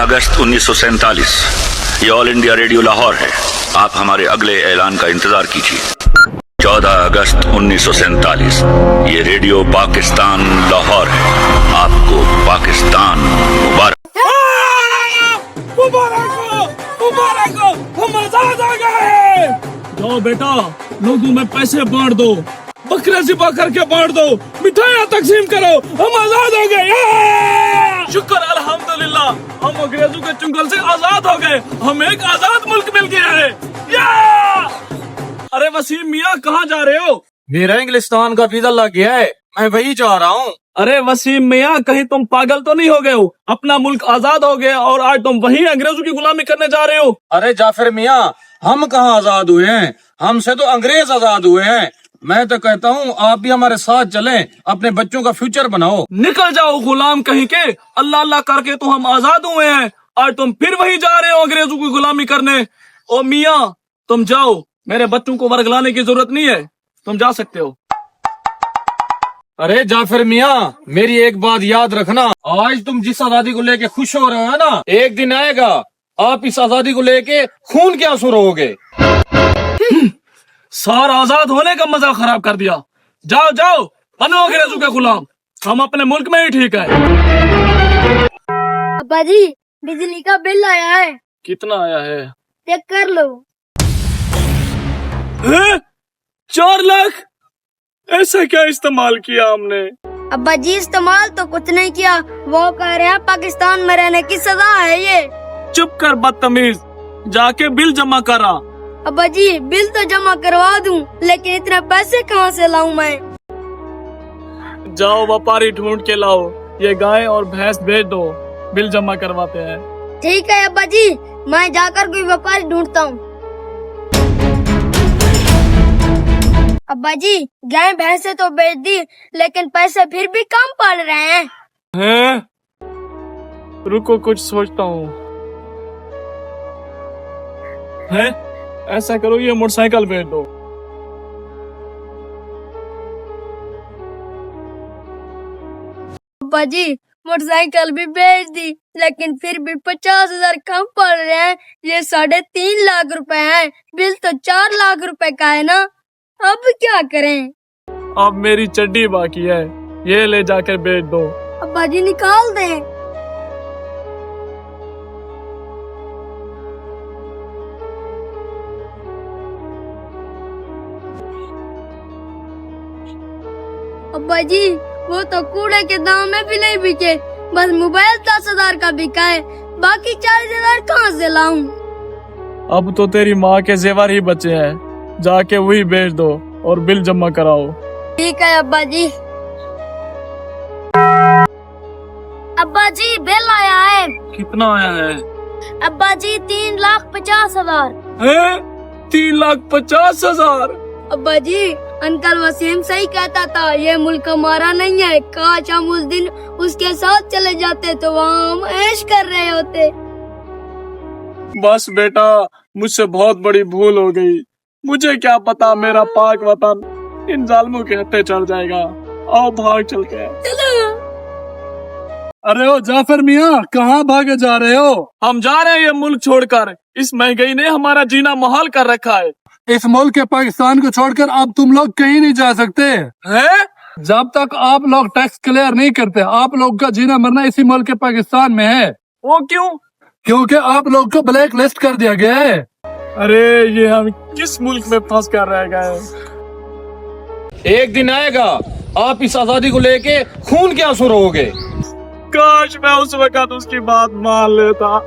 अगस्त 1947 ये all India radio Lahore है। आप हमारे अगले ऐलान का इंतजार कीजिए। 14 अगस्त 1947 ये रेडियो पाकिस्तान लाहौर है। आपको पाकिस्तान मुबारक। मुबारक हो, हम आजाद हो गए। जाओ बेटा, लोगों में पैसे बांट दो, बकरे ज़िबा करके बांट दो, मिठाइयाँ तकसीम करो, हम आजाद हो गए। शुक्र अल्हम्दुलिल्लाह, हम अंग्रेजों के चुंगल से आजाद हो गए। हम एक आजाद मुल्क मिल गया है। अरे वसीम मियाँ, कहाँ जा रहे हो? मेरा इंग्लिस्तान का वीजा लग गया है, मैं वही जा रहा हूँ। अरे वसीम मियाँ, कहीं तुम पागल तो नहीं हो गए हो? अपना मुल्क आजाद हो गया और आज तुम वहीं अंग्रेजों की गुलामी करने जा रहे हो। अरे जाफर मियाँ, हम कहाँ आजाद हुए हैं, हमसे तो अंग्रेज आजाद हुए हैं। मैं तो कहता हूँ आप भी हमारे साथ चलें, अपने बच्चों का फ्यूचर बनाओ। निकल जाओ गुलाम कहीं के, अल्लाह अल्लाह करके तो हम आजाद हुए हैं, आज तुम फिर वहीं जा रहे हो अंग्रेजों की गुलामी करने। ओ मियाँ, तुम जाओ, मेरे बच्चों को वर्गलाने की जरूरत नहीं है, तुम जा सकते हो। अरे जाफर मियाँ, मेरी एक बात याद रखना, आज तुम जिस आजादी को लेके खुश हो रहे हो ना, एक दिन आएगा आप इस आजादी को लेके खून के आंसू रोओगे। सारा आजाद होने का मजा खराब कर दिया। जाओ जाओ, बनो अंग्रेजों के गुलाम, हम अपने मुल्क में ही ठीक है। पापा जी, बिजली का बिल आया है। कितना आया है? चेक कर लो। 4 लाख? ऐसा क्या इस्तेमाल किया हमने? अब्बा जी, इस्तेमाल तो कुछ नहीं किया, वो कह रहे हैं पाकिस्तान में रहने की सजा है ये। चुप कर बदतमीज, जाके बिल जमा करा। अब्बा जी, बिल तो जमा करवा दूं, लेकिन इतने पैसे कहाँ से लाऊं मैं? जाओ व्यापारी ढूंढ के लाओ, ये गाय और भैंस भेज दो, बिल जमा करवाते हैं। ठीक है अब्बा जी, मैं जाकर कोई व्यापारी ढूंढता हूँ। अब्बा जी, गाय भैंसे तो बेच दी, लेकिन पैसे फिर भी कम पड़ रहे हैं। हैं? रुको, कुछ सोचता हूँ। हैं? ऐसा करो, ये मोटरसाइकिल भेज दो। अब्बा जी, मोटरसाइकिल भी बेच दी, लेकिन फिर भी 50,000 कम पड़ रहे हैं। ये 3.5 लाख रुपए हैं, बिल तो 4 लाख रुपए का है ना। अब क्या करें? अब मेरी चड्डी बाकी है, ये ले जाकर बेच दो। अब्बा जी, निकाल दें। अब्बा जी, वो तो कूड़े के दाम में भी नहीं बिके, बस मोबाइल 10,000 का बिका है, बाकी 40,000 कहाँ से लाऊं? अब तो तेरी माँ के जेवर ही बचे हैं, जाके वही बेच दो और बिल जमा कराओ। ठीक है अब्बा जी। अब्बा जी, बिल आया है। कितना आया है? अब्बा जी, 3,50,000। 3,50,000? अब्बा जी, अंकल वसीम सही कहता था, ये मुल्क हमारा नहीं है। काश हम उस दिन उसके साथ चले जाते तो वहाँ हम ऐश कर रहे होते। बस बेटा, मुझसे बहुत बड़ी भूल हो गई। मुझे क्या पता मेरा पाक वतन इन जालिमों के हत्थे चढ़ जाएगा। आओ भाग चलते हैं। चलो। अरे ओ जाफर मियाँ, कहाँ भागे जा रहे हो? हम जा रहे हैं ये मुल्क छोड़कर, इस महंगाई ने हमारा जीना मुहाल कर रखा है। इस मुल्क के पाकिस्तान को छोड़कर अब तुम लोग कहीं नहीं जा सकते हैं? जब तक आप लोग टैक्स क्लियर नहीं करते। आप लोग का जीना मरना इसी मुल्क के पाकिस्तान में है। वो क्यों? क्योंकि आप लोग को ब्लैक लिस्ट कर दिया गया है। अरे ये हम किस मुल्क में फंस कर रह गए? एक दिन आएगा आप इस आजादी को लेके खून के आंसू रोओगे। काश मैं उस वक्त उसकी बात मान लेता।